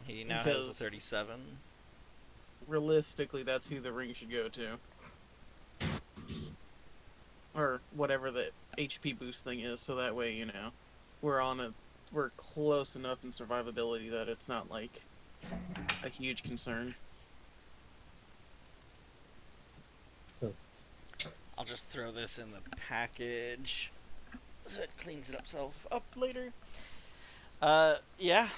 He now has a Because 37. realistically, that's who the ring should go to. Or whatever the HP boost thing is, so that way, we're close enough in survivability that it's not like a huge concern. So, I'll just throw this in the package so it cleans itself up later. Yeah.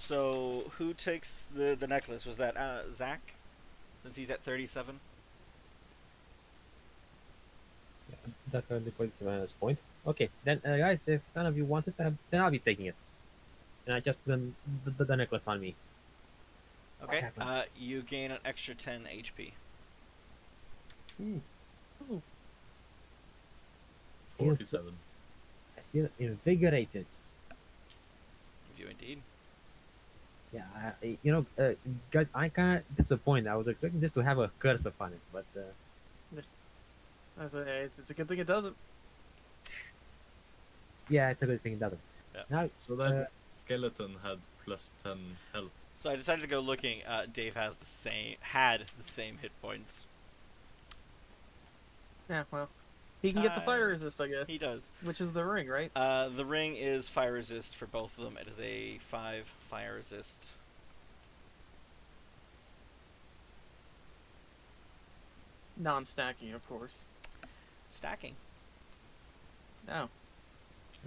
So who takes the necklace? Was that Zach? Since he's at 37. yeah, that currently points to minus point. Okay, then guys, if none of you want it, then I'll be taking it. And I just put the necklace on me. What Okay. happens? You gain an extra 10 HP. Ooh, Ooh. 47. I feel invigorated. You indeed. Yeah, guys, I kind of disappointed. I was expecting this to have a curse upon it, but It's a good thing it doesn't. yeah, it's a good thing it doesn't. Yeah. Now, So that skeleton had plus 10 health. So I decided to go looking. Dave had the same hit points. Yeah, well, he can get the fire resist, I guess, He does. which is the ring, right? The ring is fire resist for both of them. It is a 5 fire resist. Non-stacking, of course. Stacking. No.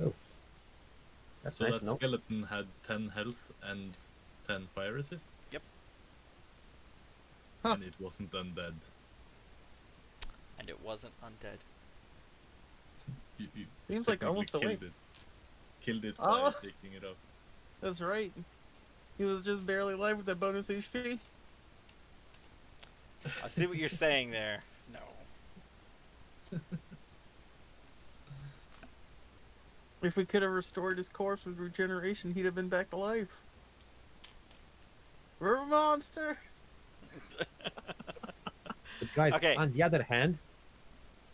oh, that's So nice that to know. skeleton had 10 health and 10 fire resist? Yep. Huh. And it wasn't undead. And it wasn't undead. You Seems like technically almost a killed win. it. Killed it Oh. by taking it off. That's right. He was just barely alive with that bonus HP. I see what you're saying there. No. If we could have restored his corpse with regeneration, he'd have been back to life. We're monsters! But guys, Okay. on the other hand,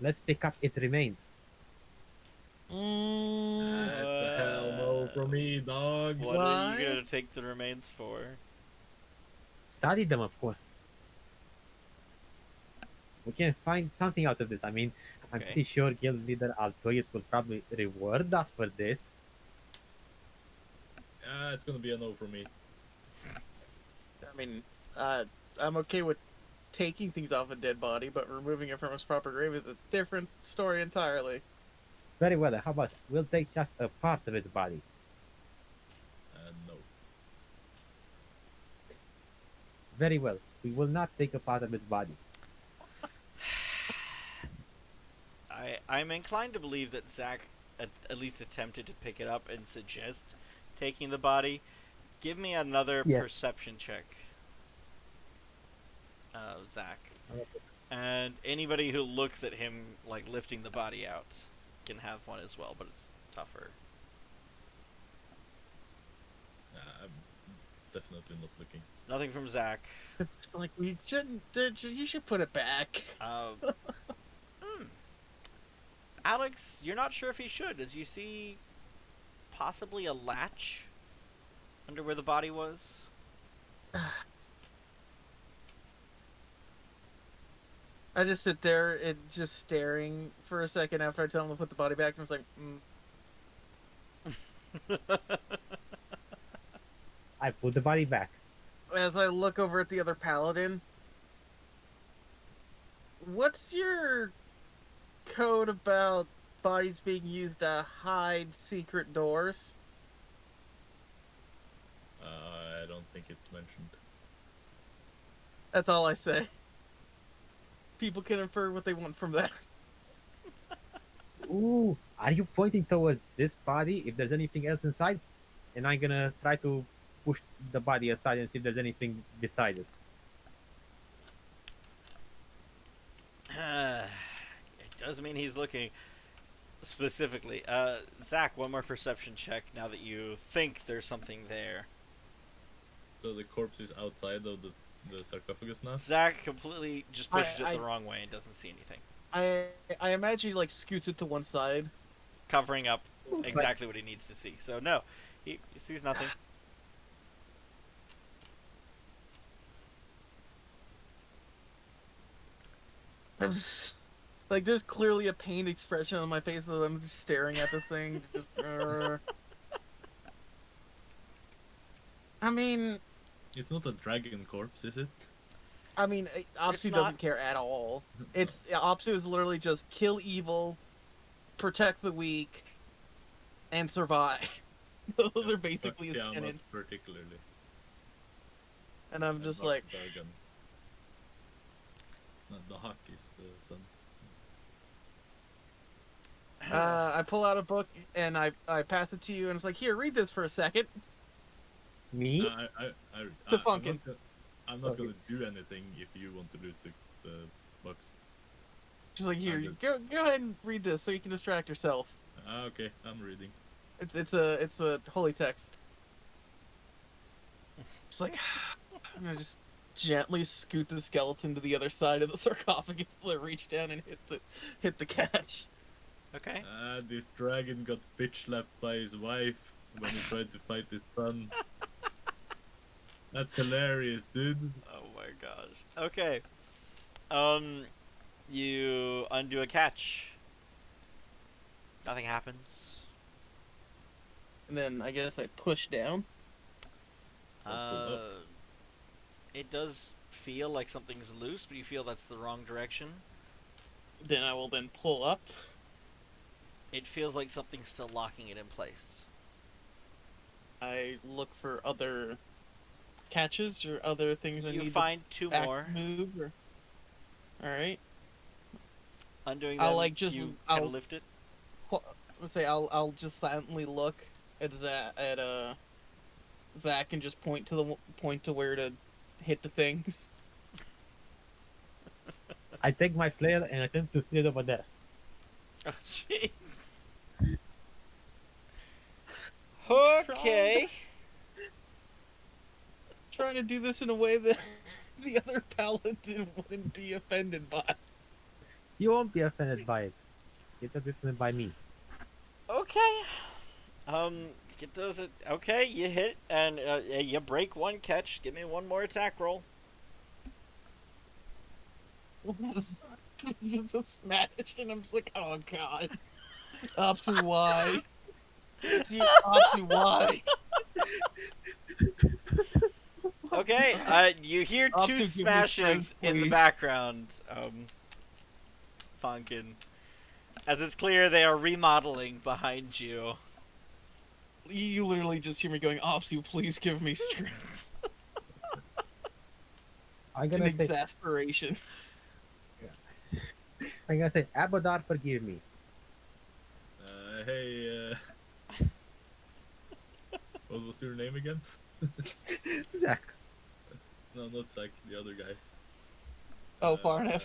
let's pick up its remains. That's a hell no for me, dog. What are Why? you gonna take the remains for? Study them, of course. We can find something out of this. I mean, I'm Okay. pretty sure guild leader Altoius will probably reward us for this. It's gonna be a no for me. I mean, I'm okay with taking things off a dead body, but removing it from its proper grave is a different story entirely. Very well. How about we'll take just a part of its body? No. Very well. We will not take a part of its body. I'm inclined to believe that Zach at least attempted to pick it up and suggest taking the body. Give me another Yeah. perception check, Zach. And anybody who looks at him like lifting the body out can have one as well, but it's tougher. I'm definitely not looking. It's nothing from Zach. It's like, we shouldn't. You should put it back. Alex, you're not sure if he should, as you see possibly a latch under where the body was. I just sit there and just staring for a second after I tell him to put the body back, and I was like, I put the body back. As I look over at the other paladin, what's your code about bodies being used to hide secret doors? I don't think it's mentioned. That's all I say. People can infer what they want from that. Ooh, are you pointing towards this body? If there's anything else inside, and I'm gonna try to push the body aside and see if there's anything beside it. It does mean he's looking specifically. Zach, one more perception check now that you think there's something there. So the corpse is outside of the sarcophagus now? Zach completely just pushes I- it the wrong way and doesn't see anything. I imagine he like scoots it to one side. Covering up exactly what he needs to see. So no, he sees nothing. I'm just, like, there's clearly a pained expression on my face as I'm just staring at this thing. Just, I mean, It's not a dragon corpse, is it? Apsu not. doesn't care at all. Apsu is literally just kill evil, protect the weak, and survive. Those are basically his Yeah, not canon. particularly. And I'm just Not like, dragon. No, the hawk is the sun. I pull out a book and I pass it to you, and it's like, here, read this for a second. Me? To Funkin. I'm not Okay. gonna do anything if you want to loot the box. She's like, here, I'm just- go ahead and read this so you can distract yourself. Okay, I'm reading. It's a holy text. It's like, I'm gonna just gently scoot the skeleton to the other side of the sarcophagus, so I reach down and hit the catch. Okay. This dragon got bitch slapped by his wife when he tried to fight his son. That's hilarious, dude. Oh my gosh. Okay. You undo a catch. Nothing happens. And then I guess I push down. Pull up. It does feel like something's loose, but you feel that's the wrong direction. Then I will then pull up. It feels like something's still locking it in place. I look for other catches or other things I You need find two to back more. move. All right. Undoing I'll, them, like, just- you kind I'll- of lift it. Let's say I'll just silently look at Zach and just point to where to hit the things. I take my flail and attempt to hit it over there. Oh, jeez. Okay. Trying to do this in a way that the other paladin wouldn't be offended by. You won't be offended by it. It's offended by me. Okay. Get those. Okay, you hit and you break one catch. Give me one more attack roll. Just smashed, and I'm just like, oh god. Option Y. Dude, option Y. Okay. You hear Up to two give me smashes strength, in the please. background. Funkin. As it's clear, they are remodeling behind you. You literally just hear me going, Opsu, please give me strength. I'm In gonna say, exasperation. Abadar, forgive me. Hey, what was your name again? Zach. No, not Zach, the other guy. Oh, Farnef.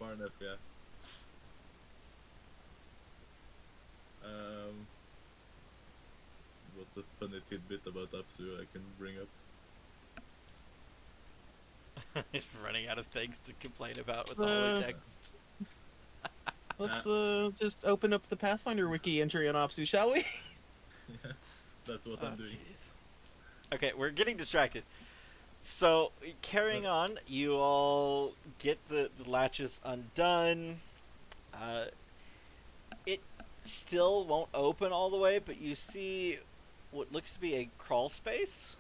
Farnef, yeah. What's a funny tidbit about Apsu I can bring up? He's running out of things to complain about with the holy text. Let's just open up the Pathfinder wiki entry on Opsu, shall we? Yeah, that's what I'm doing. Jeez. Okay, we're getting distracted. So, carrying on, you all get the latches undone. It still won't open all the way, but you see what looks to be a crawl space.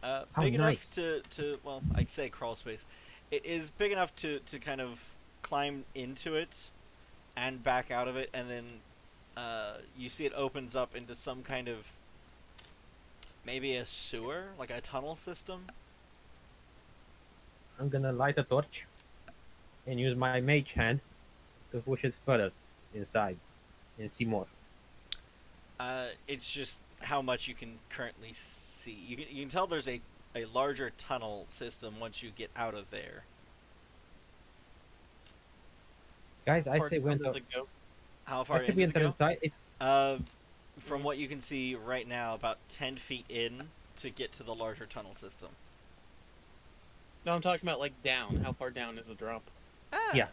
How Big nice. enough to, well, I'd say crawl space. It is big enough to kind of climb into it and back out of it, and then you see it opens up into some kind of, maybe a sewer, like a tunnel system. I'm gonna light a torch and use my mage hand to push it further inside and see more. It's just how much you can currently see. You can tell there's a larger tunnel system once you get out of there. Guys, I Far say we down does enter. it go? How far I say in we does it enter go? inside. From what you can see right now, about 10 feet in to get to the larger tunnel system. No, I'm talking about, like, down. How far down is the drop? Yeah.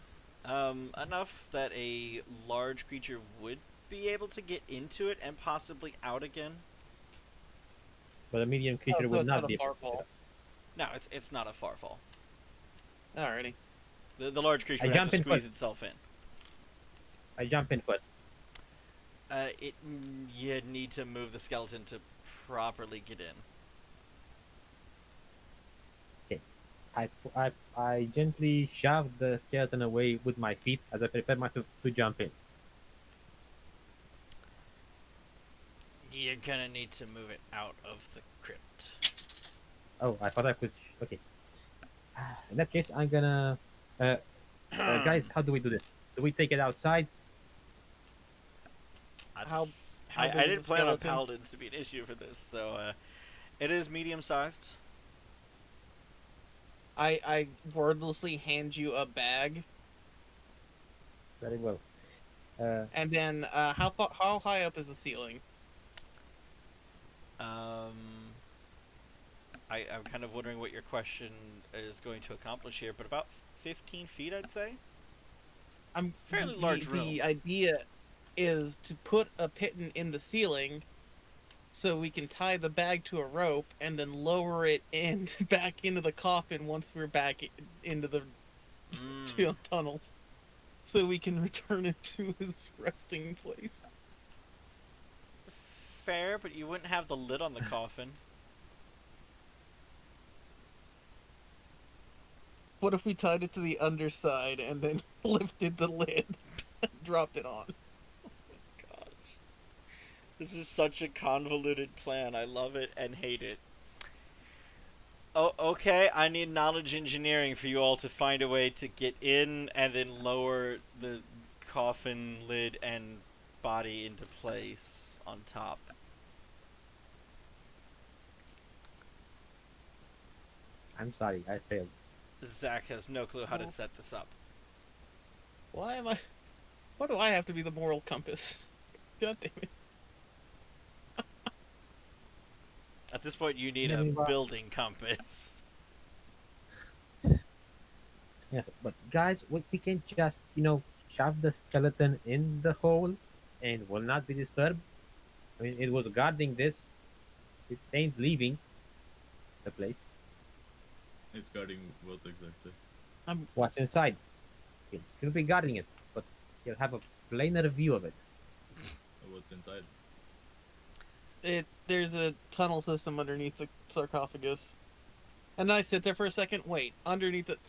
Enough that a large creature would be able to get into it and possibly out again. But a medium creature so would it's not not a be able far to fall. No, it's not a far fall. Alrighty. The large creature I would have jump to in squeeze first. itself in. I jump in first. You need to move the skeleton to properly get in. I gently shove the skeleton away with my feet as I prepare myself to jump in. You're gonna need to move it out of the crypt. Oh, I thought I could. Okay. In that case, I'm gonna. Guys, how do we do this? Do we take it outside? How I big is didn't the plan on skeleton? paladins to be an issue for this, so it is medium-sized. I wordlessly hand you a bag, Very well. and then how high up is the ceiling? I'm kind of wondering what your question is going to accomplish here, but about 15 feet, I'd say. I'm Fairly large room. The idea is to put a piton in the ceiling, so we can tie the bag to a rope and then lower it in back into the coffin once we're back into the tunnels, so we can return it to his resting place. Fair, but you wouldn't have the lid on the coffin. What if we tied it to the underside and then lifted the lid and dropped it on? Gosh. This is such a convoluted plan. I love it and hate it. Oh, okay. I need knowledge engineering for you all to find a way to get in and then lower the coffin lid and body into place on top. I'm sorry, I failed. Zach has no clue how to set this up. Why do I have to be the moral compass? God damn it. At this point, you need a building compass. Yes, but guys, we can just, shove the skeleton in the hole and will not be disturbed. I mean, it was guarding this. It ain't leaving the place. It's guarding what exactly? What's inside? It'll still be guarding it, but you'll have a plainer view of it. What's inside? There's a tunnel system underneath the sarcophagus. And I sit there for a second, wait, underneath it.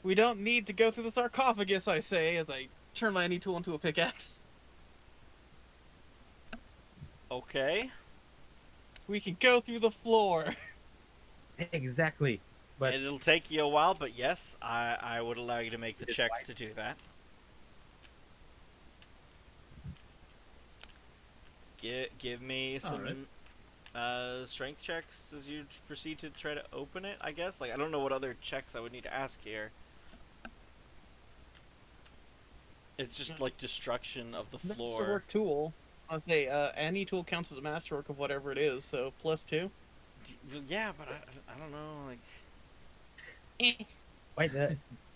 We don't need to go through the sarcophagus, I say, as I turn my any tool into a pickaxe. Okay. We can go through the floor. Exactly. But it'll take you a while, but yes, I would allow you to make the checks to do that. Give me some strength checks as you proceed to try to open it, I guess. Like, I don't know what other checks I would need to ask here. It's just like destruction of the floor. Masterwork tool. I'll say any tool counts as a masterwork of whatever it is, so +2. Yeah, but I don't know, like... Wait,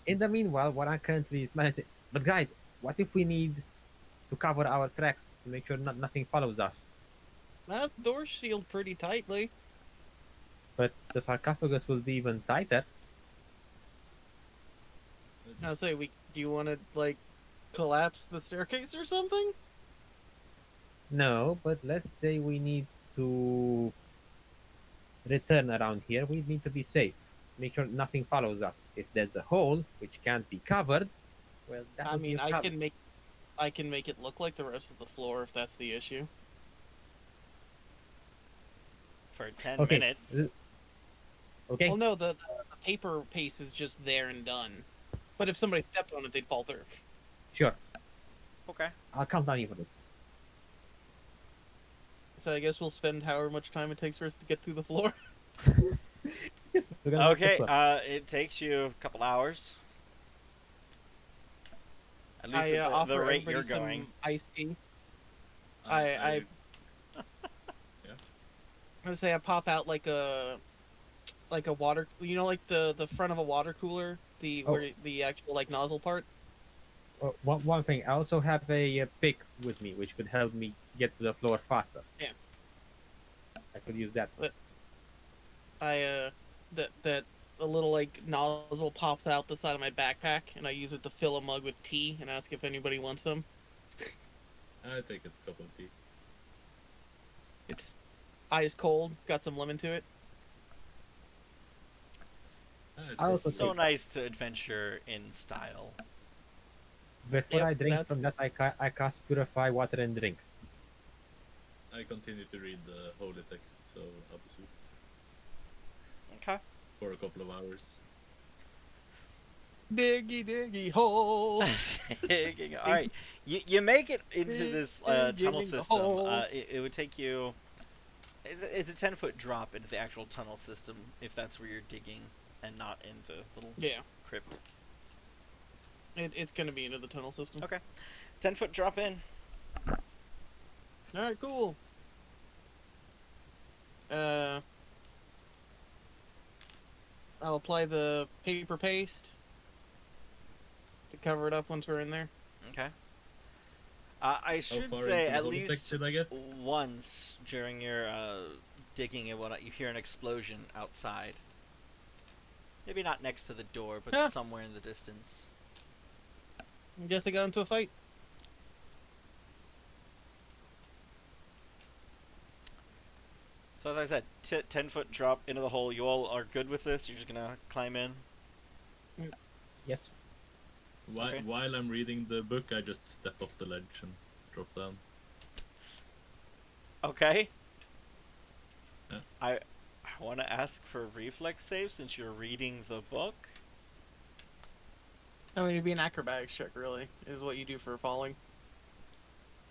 in the meanwhile, what I'm currently managing... But guys, what if we need to cover our tracks to make sure nothing follows us? That door's sealed pretty tightly. But the sarcophagus will be even tighter. I'll say, do you want to, like, collapse the staircase or something? No, but let's say we need to return around here. We need to be safe. Make sure nothing follows us. If there's a hole which can't be covered, well, that I would be mean, a I problem. can make it look like the rest of the floor if that's the issue. For 10 minutes. Okay. Well, no, the paper paste is just there and done. But if somebody stepped on it, they'd fall through. Sure. Okay. I'll count on you for this. So I guess we'll spend however much time it takes for us to get through the floor. Yes, we're gonna make this Okay, work. it takes you a couple hours. At least I at offer the rate everybody you're some going. iced tea. Yeah. I'm gonna say I pop out like a water, like the front of a water cooler, where the actual like nozzle part. One thing, I also have a pick with me, which could help me get to the floor faster. Yeah. I could use that. that a little like nozzle pops out the side of my backpack, and I use it to fill a mug with tea and ask if anybody wants some. I take a cup of tea. It's ice cold, got some lemon to it. It's I also So take- nice to adventure in style. Before Yep, I drink that's- from that, I cast Purify Water and Drink. I continue to read the holy text, so Absu, Okay. for a couple of hours. Diggy diggy hole. All right, you make it into this tunnel Digging the system. hole. It would take you. It's a 10-foot drop into the actual tunnel system if that's where you're digging and not in the little Yeah, crypt. it's gonna be into the tunnel system. Okay, 10-foot drop in. All right, cool. I'll apply the paper paste to cover it up once we're in there. Okay. I How should far say into the at holy text least did I get? once during your digging and whatnot, you hear an explosion outside. Maybe not next to the door, but Huh. somewhere in the distance. I guess I got into a fight. So as I said, 10-foot drop into the hole. You all are good with this? You're just gonna climb in? Yes. Okay. While I'm reading the book, I just step off the ledge and drop down. Okay. Yeah. I want to ask for a reflex save since you're reading the book. I mean, it'd be an acrobatics check, really, is what you do for falling.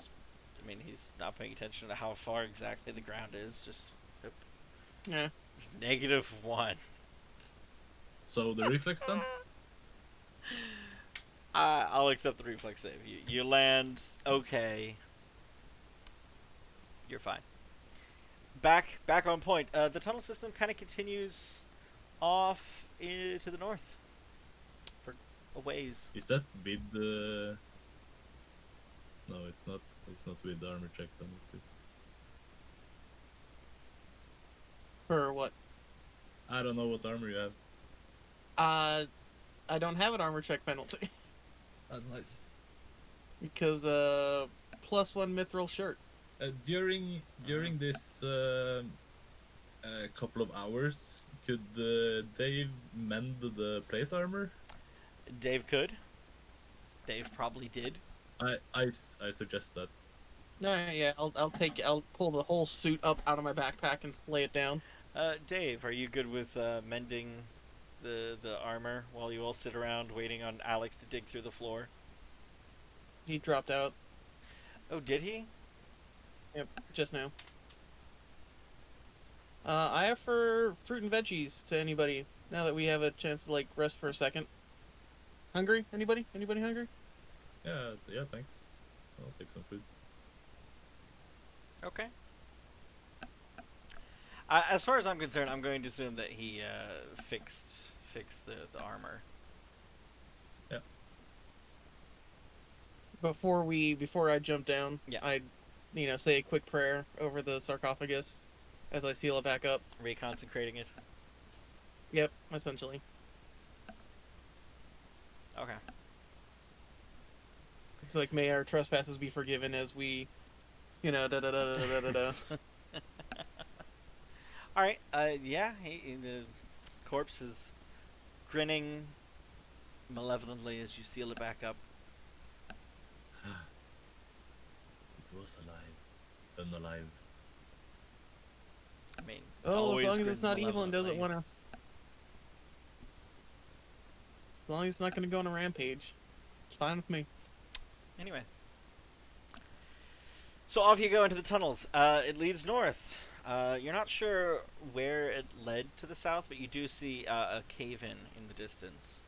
I mean, he's not paying attention to how far exactly the ground is. Just Yeah. -1. So the reflex then? I'll accept the reflex save. You land okay. You're fine. Back on point. The tunnel system kind of continues off to the north for a ways. Is that with the? No, it's not. It's not with the armor check then. Is it? For what? I don't know what armor you have. I don't have an armor check penalty That's nice. because +1 mithril shirt. During this couple of hours, could Dave mend the plate armor? Dave could. Dave probably did. I suggest that. No, yeah, I'll pull the whole suit up out of my backpack and lay it down. Dave, are you good with mending the armor while you all sit around waiting on Alex to dig through the floor? He dropped out. Oh, did he? Yep, just now. I offer fruit and veggies to anybody now that we have a chance to like rest for a second. Hungry? Anybody? Anybody hungry? Yeah, thanks. I'll take some food. Okay. As far as I'm concerned, I'm going to assume that he fixed the armor. Before I jump down, Yeah. I'd say a quick prayer over the sarcophagus as I seal it back up. Reconsecrating it. Yep, essentially. Okay. It's like, may our trespasses be forgiven as we, da da da da da da da. All right. Yeah. The corpse is grinning malevolently as you seal it back up. It was alive. Unalive. I mean, Oh, as always long as grins it's not evil and doesn't malevolently. want to. As long as it's not going to go on a rampage, it's fine with me. Anyway. So off you go into the tunnels. It leads north. You're not sure where it led to the south, but you do see a cave-in in the distance.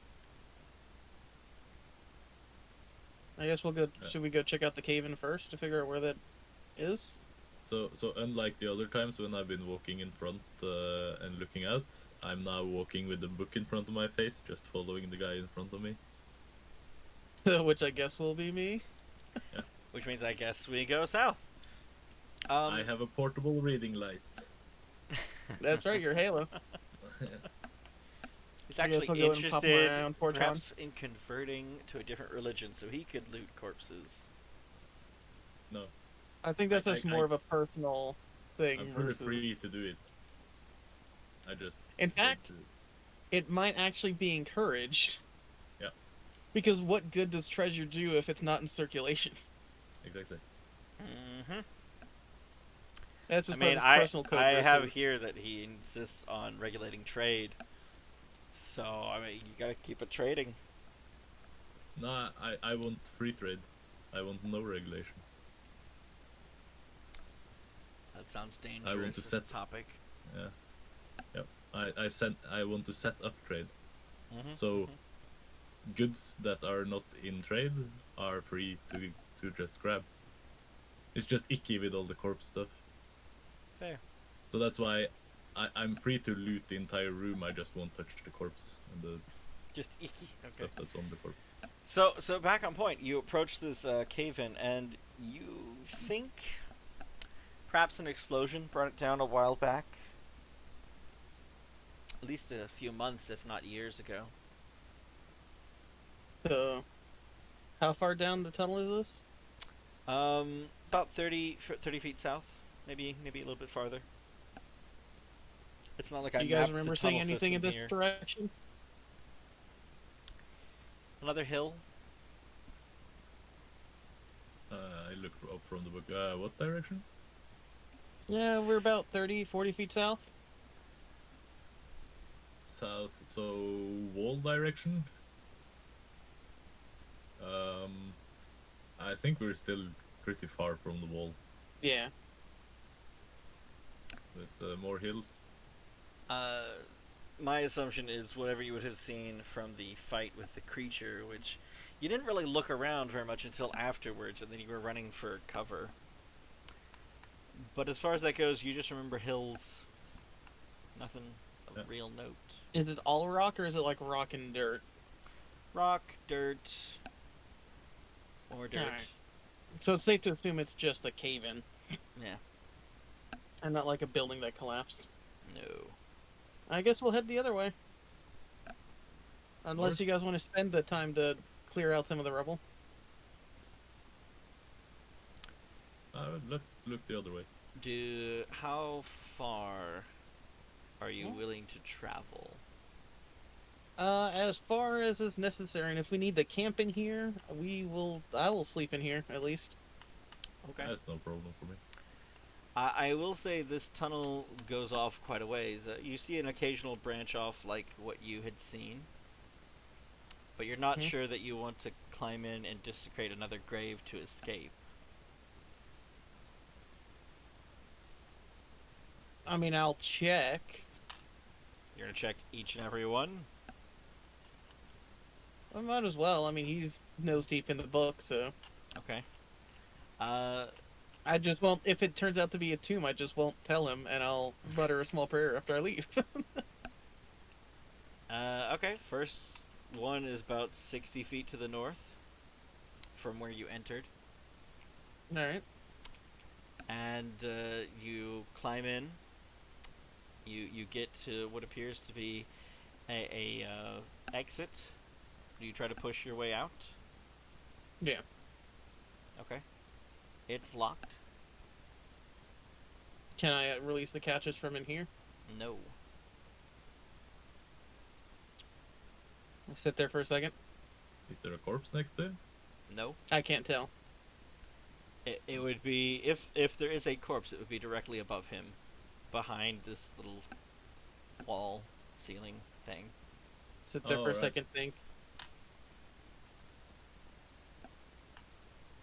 I guess we'll go. Yeah. Should we go check out the cave-in first to figure out where that is? So unlike the other times when I've been walking in front and looking out, I'm now walking with the book in front of my face, just following the guy in front of me. Which I guess will be me. Which means I guess we go south. I have a portable reading light. That's right, your Halo. He's I guess actually I'll go and pop 'em interested, around Portron. perhaps, in converting to a different religion so he could loot corpses. No, I think that's just I- more of a personal thing I'm fully versus. free to do it. I just In want fact, to- it might actually be encouraged. Yeah. Because what good does treasure do if it's not in circulation? exactly. Mm-hmm. That's I just mean, part of his personal code. I have versus- here that he insists on regulating trade. So, I mean, you gotta keep it trading. No, I want free trade. I want no regulation. That sounds I want dangerous, to this set- topic. Yeah. Yep. I want to set up trade. Mm-hmm. So goods that are not in trade are free to just grab. It's just icky with all the corpse stuff. Fair. So that's why I'm free to loot the entire room. I just won't touch the corpse and the Just icky. Okay. stuff that's on the corpse. So back on point, you approach this cave-in, and you think perhaps an explosion brought it down a while back. At least a few months, if not years ago. So, how far down the tunnel is this? About 30 feet south, maybe a little bit farther. It's not like I Do you guys mapped remember the seeing tunnel anything in system this here. direction? Another hill. I look up from the book. What direction? Yeah, we're about 30, 40 feet south. South, so wall direction. I think we're still pretty far from the wall, Yeah. with more hills. My assumption is whatever you would have seen from the fight with the creature, which you didn't really look around very much until afterwards, and then you were running for cover. But as far as that goes, you just remember hills. Nothing of Yeah. real note. Is it all rock or is it like rock and dirt? Rock, dirt, or dirt. Alright. So it's safe to assume it's just a cave-in Yeah. and not like a building that collapsed. No. I guess we'll head the other way. Unless you guys want to spend the time to clear out some of the rubble. Let's look the other way. How far are you Hmm? willing to travel? As far as is necessary, and if we need to camp in here, I will sleep in here, at least. Okay. That's no problem for me. I will say this tunnel goes off quite a ways. You see an occasional branch off like what you had seen. But you're not Mhm. sure that you want to climb in and desecrate another grave to escape. I mean, I'll check. You're going to check each and every one? I might as well. I mean, he's nose deep in the book, so... Okay. I just won't... If it turns out to be a tomb, I just won't tell him, and I'll mutter a small prayer after I leave. Okay, first one is about 60 feet to the north from where you entered. Alright. And you climb in. You get to what appears to be a exit. Do you try to push your way out? Yeah. Okay. It's locked. Can I release the catches from in here? No. I'll sit there for a second. Is there a corpse next to it? No. I can't tell. It would be if there is a corpse, it would be directly above him, behind this little wall ceiling thing. Sit there Oh, for a right. second, think.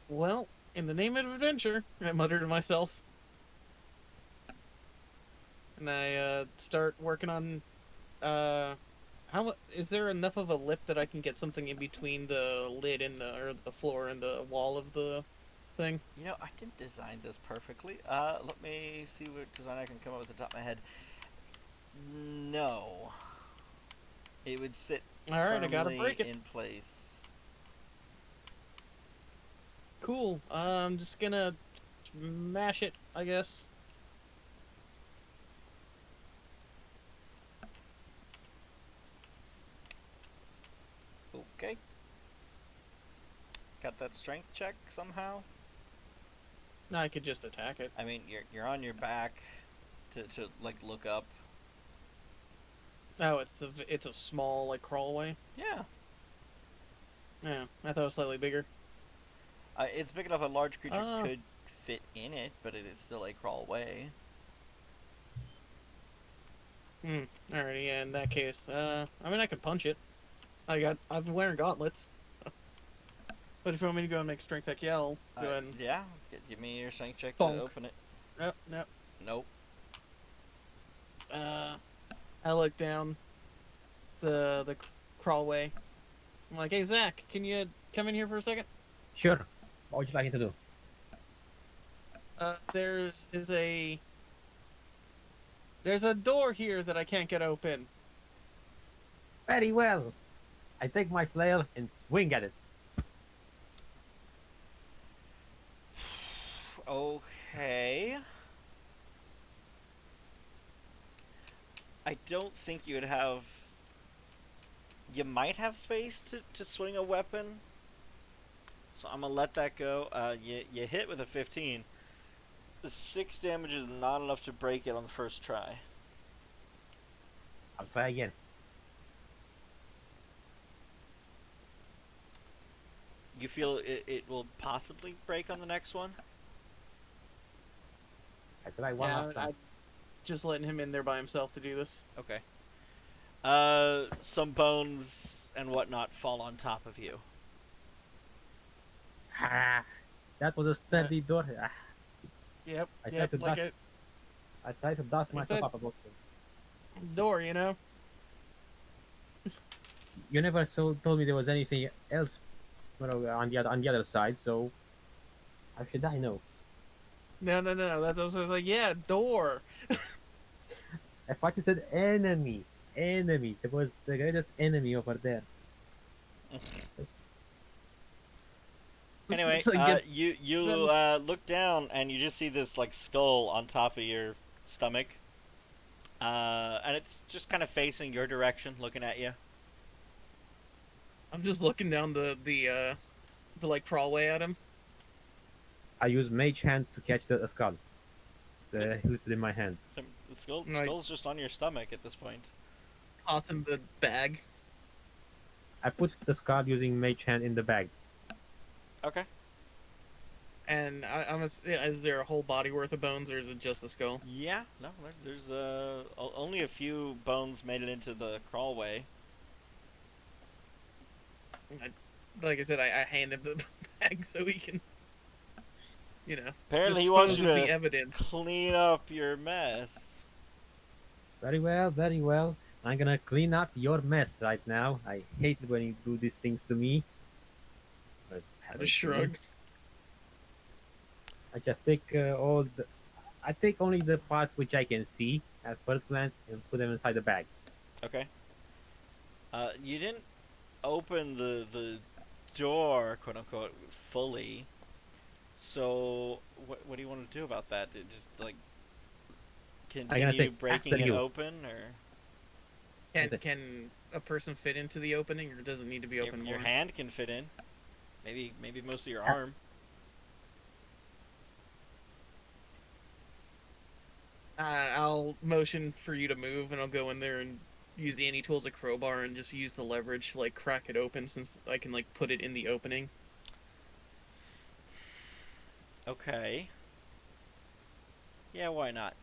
Well, in the name of adventure, I mutter to myself. And I start working on is there enough of a lip that I can get something in between the lid and the floor and the wall of the thing? You know, I didn't design this perfectly. Let me see what design I can come up with at the top of my head. No. It would sit Alright, I gotta firmly break it. in place. Cool. I'm just gonna mash it, I guess. Okay. Got that strength check somehow? No, I could just attack it. I mean, you're on your back to like look up. Oh, it's a small like crawlway. Yeah. Yeah, I thought it was slightly bigger. It's big enough a large creature Ah. could fit in it, but it is still a crawl way. Alrighty, yeah, in that case, I mean, I could punch it. I've been wearing gauntlets. But if you want me to go and make strength check, yeah, I'll go ahead and... Yeah. Give me your strength check Bonk. to open it. Nope, nope. Nope. I look down the crawlway. I'm like, hey, Zach, can you come in here for a second? Sure. What would you like me to do? There's a door here that I can't get open. Very well. I take my flail and swing at it. Okay. I don't think you would have... You might have space to swing a weapon. So I'm going to let that go. You hit with a 15. The 6 damage is not enough to break it on the first try. I'll try again. You feel it will possibly break on the next one? I try one last time. I'm just letting him in there by himself to do this. Okay. Some bones and whatnot fall on top of you. Ah, that was a sturdy door. Ah, Yep, I yep, tried to like dust- a I try to dust Like I myself said- up about it. door, you know? You never told me there was anything else, on the other side. So how should I know? No. That was like, yeah, door. I thought you said enemy. Enemy. There was the greatest enemy over there. Anyway, Like, you look down and you just see this like skull on top of your stomach, and it's just kind of facing your direction, looking at you. I'm just looking down the like crawlway at him. I use mage hand to catch the skull. I used it in my hands. The Right. skull's just on your stomach at this point. Toss him the bag. I put the skull using mage hand in the bag. Okay. And is there a whole body worth of bones, or is it just the skull? Yeah. No. There's only a few bones made it into the crawlway. Like I said, I hand him the bag so he can, Apparently, he wants you dispose of the to evidence. clean up your mess. Very well, very well. I'm gonna clean up your mess right now. I hate it when you do these things to me. But I just shrug. I just take I take only the parts which I can see at first glance and put them inside the bag. Okay. You didn't open the door, quote unquote, fully. So what do you want to do about that? Just like continue say, breaking after it you. open, or Can a person fit into the opening, or does it need to be open your more? hand can fit in? Maybe most of your arm. I'll motion for you to move, and I'll go in there and use any tools like crowbar and just use the leverage to like crack it open, since I can like put it in the opening. Okay. Yeah, why not?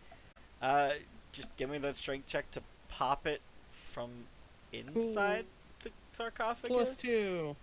Just give me that strength check to pop it from inside the sarcophagus. +2.